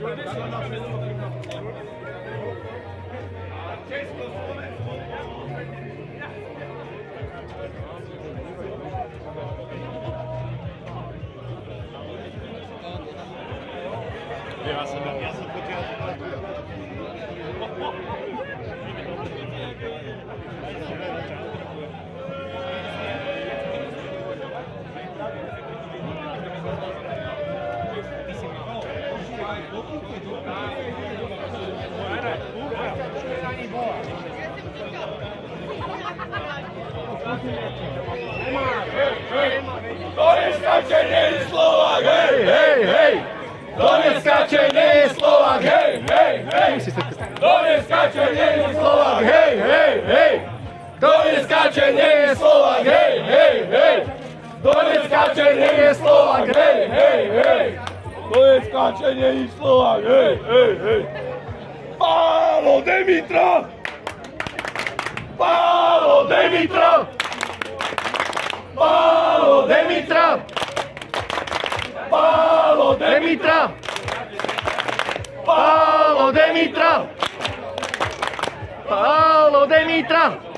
Ja sam počeo To neskáče, nie je Slovák, hej, hej, hej! To neskáče, nie je Slovák, hej, hej, hej! To neskáče, nie je Slovák, hej, hej, hej! To neskáče, nie je Slovák, hej, hej, hej! To neskáče, nie je Slovák, hej, hej, hej! To neskáče, nie je Slovák, hej, hej, hej! Pálo Demitra! Pálo Demitra! Pálo Demitra! Pálo Demitra! Pálo Demitra! Pálo Demitra!